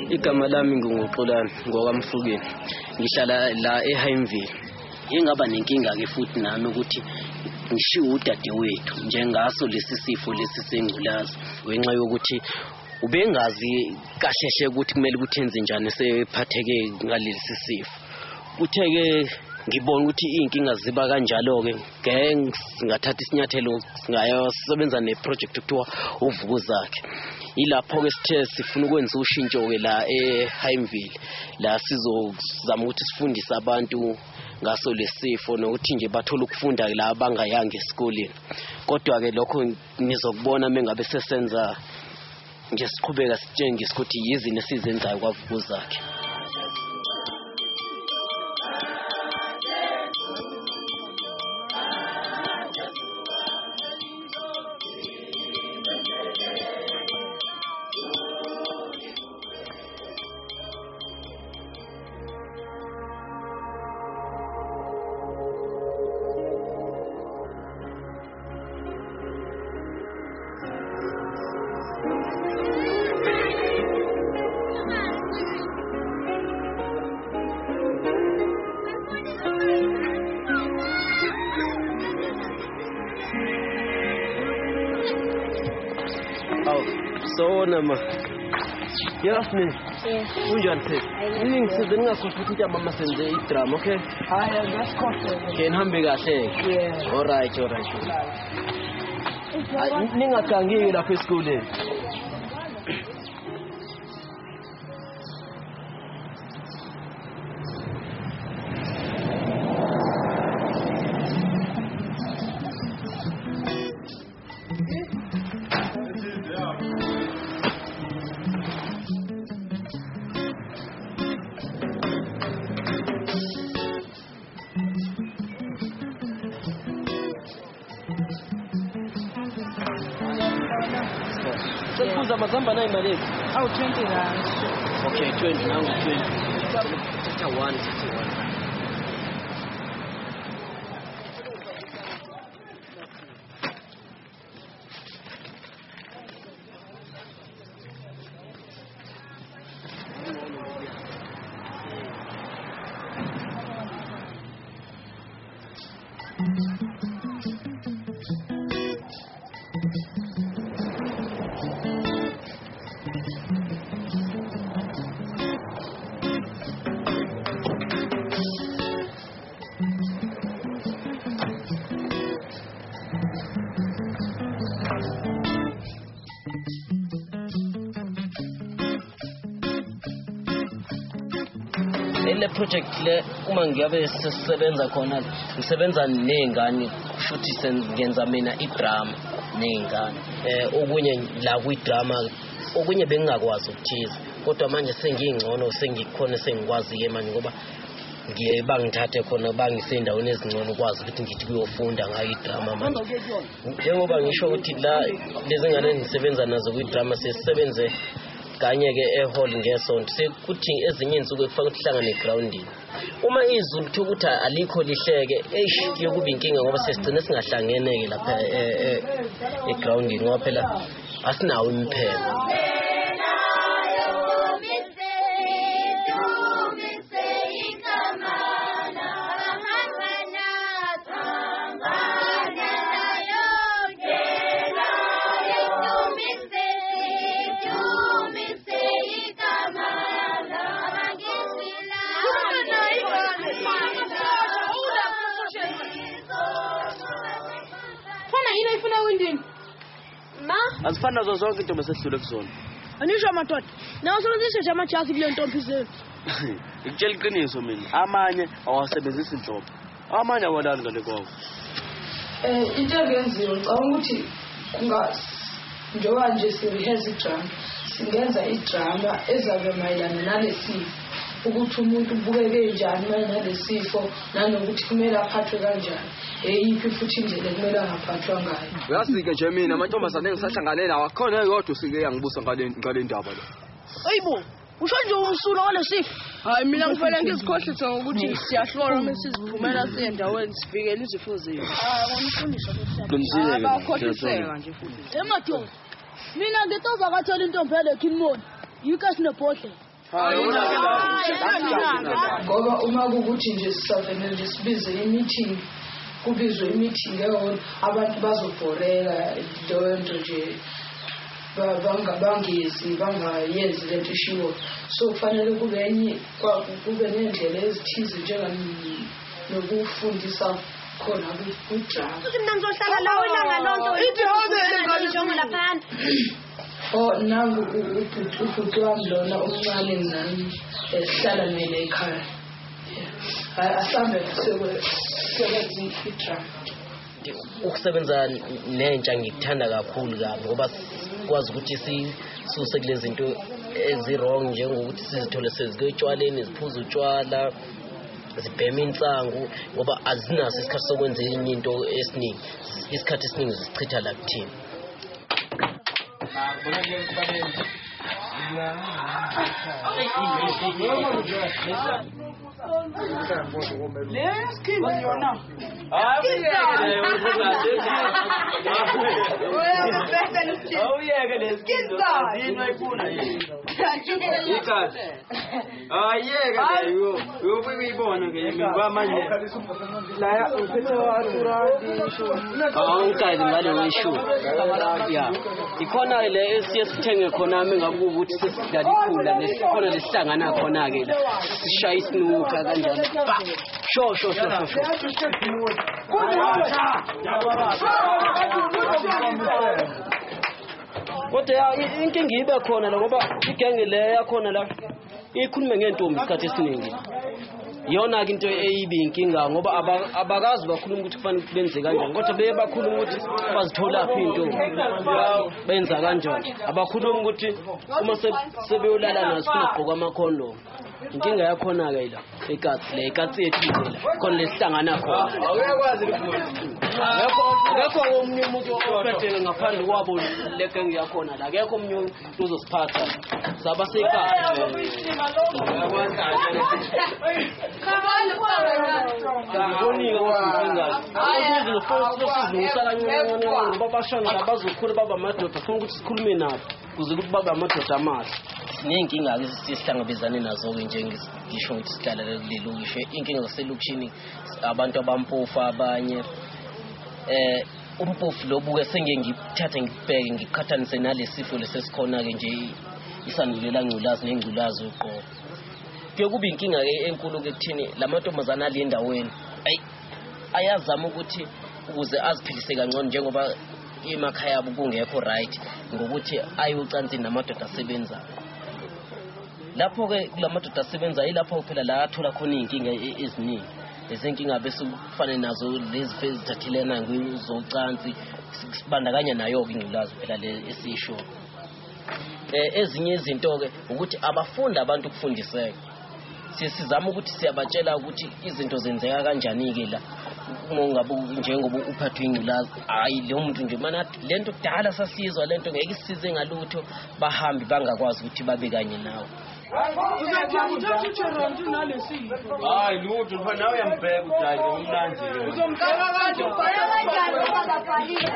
Igama lami nguXolani ngokaMfulukeni. Ngihlala la eHaimville. Ingaba nenkinga ke futhi nami ukuthi ngishiwe udadewethu njengaso lesi sifo lesi sengculazi ngenxa yokuthi ubengazi kahle ukuthi kumele ukuthi enze njani sephatheke ngalesi sifo. Kutheke ngibona ukuthi inkinga ziba kanjalo ke ngathatha isinyathelo singayosebenza neproject ekuthiwa uvukuzakhe. Ilapho ke sithe sifuna ukwenza ushintsho ke la eHaimville la sizozama ukuthi sifundise abantu ngaso lesifo nokuthi nje bathola ukufunda la bangayanga esikoleni. Kodwa ke lokho nizokubona mengabe sesenza nje siqhubeka sitshengisa ukuthi yizini esizenzayo kwavukuzakhe. So nama. Yasmin. Unjani phela? Ngisize ngakhohlwa ukuthi mama senze idrama, okay? Hayi ngasikhohle. Okay, nihambe kahle. Yeah. All right. Ningagangiki lapha esikoleni. Sekuza mazamba nayo imali yethu. 20 rand. Okay, 20 nangu 20. Thatha 1. Le project le uma ngiyabe sisebenza khona ngisebenza nezingane kushuthi sengenza mina idrama nezingane okunye la kwidrama okunye bengingakwazi ukuthiza kodwa manje sengingcono sengikhona sengikwazi ke manje ngoba ngiye bangithathe khona bangisendaweni ezingcono ukwazi ukuthi ngithi kuyofunda ngayo idrama manje njengoba ngisho ukuthi la lezi ngane ngisebenza nazo kwidrama sisebenze kanye ke ehall ngesonto sekuthi ezinye insuku ekufaka ukuhlangana egroundini uma izulu lithe ukuthi alikho lihleke yokuba inkinga ngoba sesigcina singahlangene ke lapha egroundini ngoba phela asinawo imphelo. Azifana nazo zonke into mesehlule kuzona. Anisho madoda. Nawo sebenzisa amajazi kule ntombi zenu. Ngitshela iqiniso mina amanye awasebenzisi inhlobo amanye awalani ngale kwawo into engenziwa ngicabanga ukuthi njengoba nje sirehearse idrama singenza idrama ezabe mayelana nalesifo ukuthi umuntu ubukeke njani nalesifo nanokuthi kumele aphathwe kanjani eyiphi futhi indlela kumele angaphathwa ngayo. Uyasike nje mina amantombazane engisahlangane nawo akhona eyodwa usike yangibusa ngale ndaba lo. Ayibo usho nje umsulo walesifo. Hayi mina ngifela ngizikhohlisa ngokuthi siyahlolwa mase siphumela siye endaweni sivikele izifo zethu. Konifundisha qinisile bakhohliseka nje futhi. Emadoda mina ngitoza kathola intombele kinmoni yike sinebhodle. Ngoba uma kukuthi nje sisavele nje sibize i-meeting kubizwe i-meeting eholo abantu bazobhoreka lento nje bangayenzi lento ishiwo so kufanele kube nendlela ezithize nokufundisa khona kudrama ukuthi mina ngizohlala lawo ilanga lonke ithi hobele ngisho lapha nangu ubhuti wami lona omncane nami esihlala nele ekhaya asambe sekwenza idrama. Ukusebenza nentsha ngikuthanda kakhulu kabi ngoba kwazi ukuthi sisuse kulezi zinto ezirong njengokuthi sizithole seziketshwaleni ziphuza utshwala zibhema insangu ngoba azinaso isikhathi sokwenza enye into esiningi isikhathi esiningi sichitha la kuthina. Ikhona le esiyesithenge khona mengabe ukuthi sesidala ikhula lesikhona lesihlangana khona ke la sishaya isinuka kanjalo sho kodwa inkinga ibe khona la ngoba igenge le yakhona la ikhulume ngentombi isikhathi esiningi yona ke into eyibi inkinga ngoba abakazi bakhuluma ukuthi kufanele benze kanjani kodwa beye bakhuluma ukuthi bazithola phi intombi benza kanjani abakhuluma ukuthi uma sebeyolala nazo kugqoka amakhondom inkinga yakhona ke la ikatsi yethu la khona lesihlangana khona akekho omunye umuntu ophethe ngaphandle kwabo legenge yakhona la akekho omunye uzosiphatha saba sekati Ngonika wasinga. Ayizwe sizilungisa kancane ngoba bashona bazokhula baba amadoda ufuna ukuthi sikhulume nabo kuze ukuthi baba amadoda amahle. Sinenkinga ke sisihlangabezane nazo ke njengisho ukuthi sihlala kulelo ngisho inkinga zaselokishini abantu abampofu abanye umpofu lobuke sengeke ngithathe ngibheke ngiqhathanise nalesifo lesesikhona ke nje isandulela ngculazi nengculazi uqobo. Kuye kube inkinga ke enkulu ke kuthini lamantombazana ali endaweni ayazama ukuthi ukuze aziphilise kangcono njengoba emakhaya yabo kungekho right ngokuthi ayocansi namadoda asebenza lapho ke kulamadoda asebenza yilapho phela la athola khona inkinga eziningi lezinkinga bese kufanele nazo lezi ezithathilena ngezocansi sibandakanya nayo ke ingculazi phela le esisho ezinye izinto ke ukuthi abafunda abantu ukufundiseka sizama ukuthi siyabatshela ukuthi izinto zenzeka kanjani ke la mongabe njengoba uphathwe ingculazi hayi lo muntu nje mana lento kudala sasizwa lento ngeke isize ngalutho bahambi bangakwazi ukuthi babe kanye nawe hayi lutho mfana nawe uyambheka udayi umnandi uzomqala kanjani ubhala kanjani ungabhalile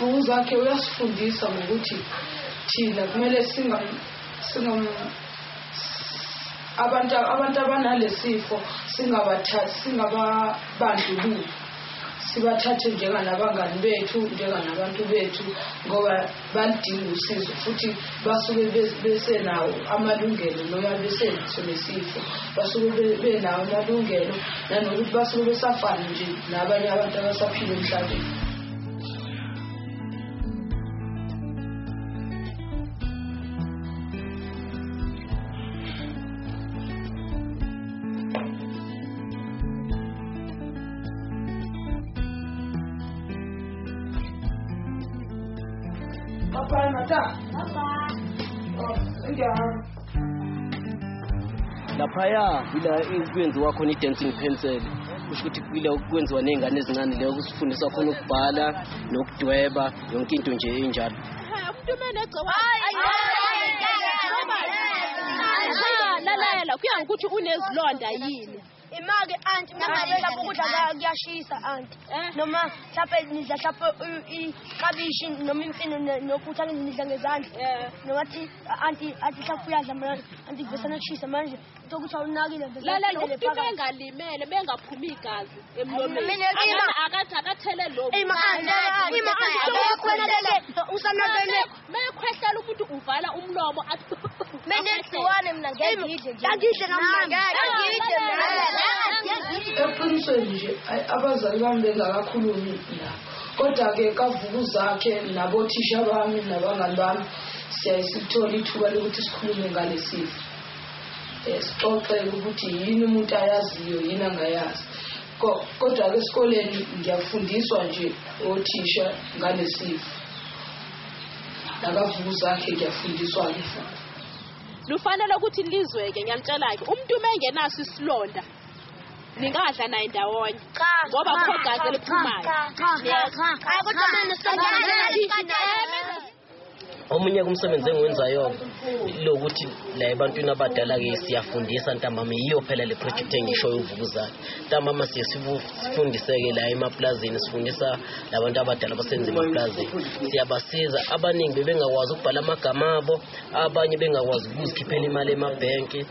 uvukuzakhe uyasifundisa ngokuthi thina kumele abantu abanalesifo singababandlululi, sibathathe njenganabangani bethu, njenganabantu bethu, ngoba badinga usizo futhi basuke besenawo amalungelo noma besenaso lesifo, basuke benawo amalungelo nanokuthi basuke besafana nje nabanye abantu abasaphila emhlabeni. Bye, Mata. Bye. Laphaya ila ikwenziwa khona i-dancing pencil, kusho ukuthi kuyila kwenziwa nezingane ezincane leyo kusifundisa khona ukubhala nokudweba yonke into nje enjalo. Umuntu manje lalela kuya ngokuthi unezilonda yini. Imake anti manje lapho ukudla kuyashisa anti noma mhlawumbe nidla mhlawumbe ikabishi noma imfino nophutha nidla ngezandla noma athi anti mhlawumbe uyadla manje anti kuvesana kushisa manje ukuthi awunakile lalela ukuthi bengalimele bengaphumi igazi emlomeni akathele lokho mekhwehlela ukuthi uvala umlomo athi menesiwane mina ngiyidle eqinisweni nje abazali bami bengakakhulumi la, kodwa-ke kavukuzakhe nabothisha bami nabangani bami siyayisithola ithuba lokuthi sikhulume ngale sifo, sixoxe ukuthi yini umuntu ayaziyo yini angayazi. Kodwa-ke esikoleni ngiyafundiswa nje othisha ngale sifo, nakavukuzakhe ngiyafundiswa-ke futhi. Lufanele ukuthi lizweke, ngiyamtshela-ke umuntu mengenaso isilonda ningadla naye ndawonye ngoba kho gazi eliphumayo. Omunye kumsebenzi engiwenzayo lokuthi la ebantwini abadala-ke siyafundisa ntambama, yiyo phela le project engishoyo uvukuzakhe. Ntambama sifundiseke la emaplazini, sifundisa labantu abadala abasenza emaplazini, siyabasiza. Abaningi bebengakwazi ukubhala amagama abo, abanye bengakwazi ukuzikhiphela imali emabhenki,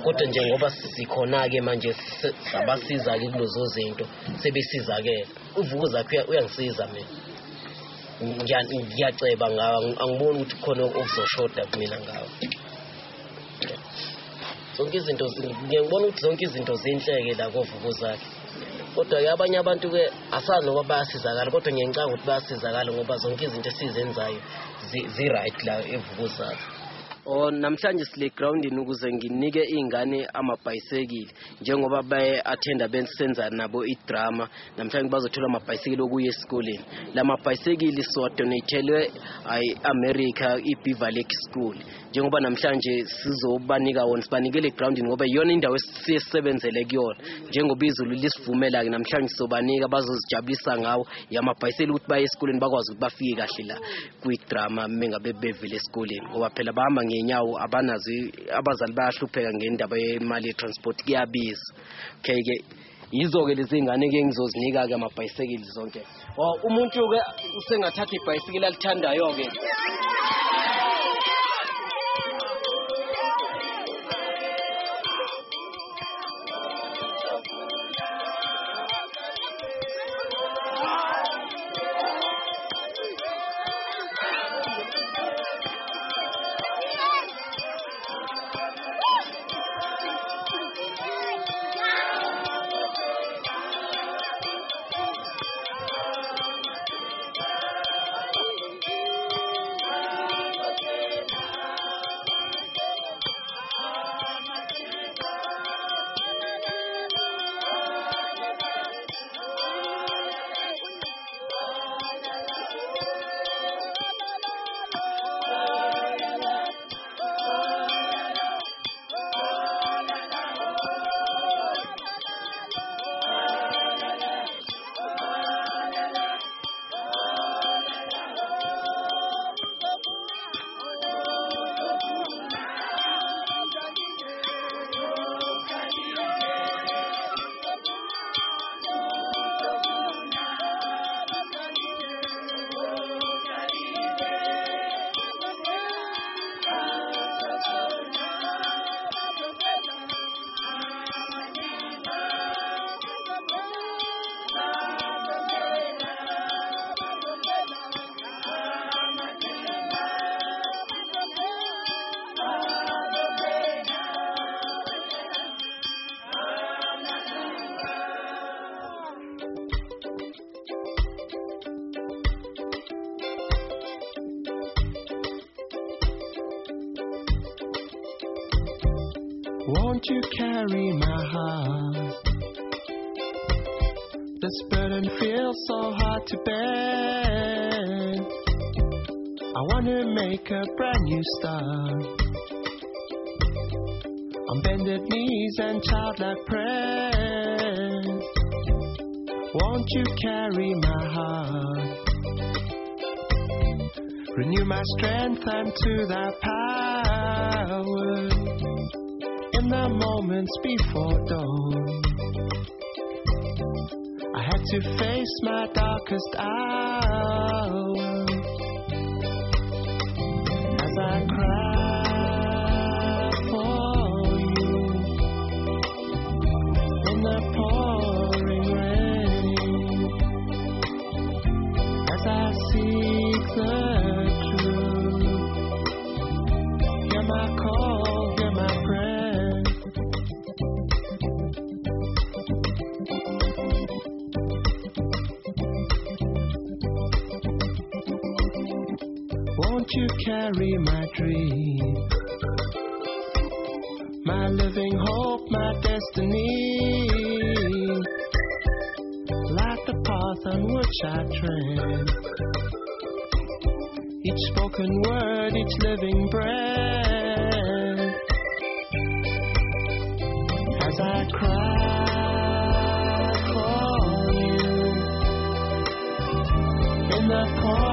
kodwa njengoba sikhona-ke manje sabasiza-ke kulozo zinto sebesizakele. Uvukuzakhe uyangisiza mina, ngiyaceba ngawo, angiboni ukuthi khona okuzoshoda kumina ngawo. Zonke izinto ngiyabona ukuthi zonke izinto zinhleke la kovukuzakhe, kodwa-ke abanye abantu-ke asazi noba bayasizakala, kodwa ngiyacanga ukuthi bayasizakala ngoba zonke izinto esizenzayo zi-right la evukuzakhe. Namhlanje sile groundini ukuze nginike izingane amabhayisikili njengoba baye-athenda bensenza nabo idrama. Namhlanje bazothola amabhayisikili okuya esikoleni. La mabhayisikili siwadonathelwe America iBeaver Lake School. Njengoba namhlanje sizobanika wona, sibanikele groundini ngoba iyona indawo esisebenzele kuyona. Njengoba izulu lisivumela-ke namhlanje sizobanika bazozijabulisa ngawo yamabhayisikili ukuthi baye esikoleni bakwazi ukuthi bafike kahle la kwidrama mengabe bevele esikoleni, ngoba phela bahamba ngenyawo, abazali bayahlupheka ngendaba yemali ye-transport, kuyabiza. Okay-ke yizo-ke lezi ngane-ke ngizozinika-ke amabhayisikili zonke. Umuntu-ke usengathatha ibhayisikili alithandayo-ke Won't you carry my heart? This burden feels so hard to bear. I want to make a brand new start. On bended knees and childlike prayer. Won't you carry my heart? Renew my strength unto thy power. In the moments before dawn, I had to face my darkest hour. As I cry for you in the pouring rain, as I seek the truth, hear my call, hear my prayer. Won't you carry my dream, my living hope, my destiny? Light the path on which I tread. Each spoken word, each living breath. As I cry for you in the pouring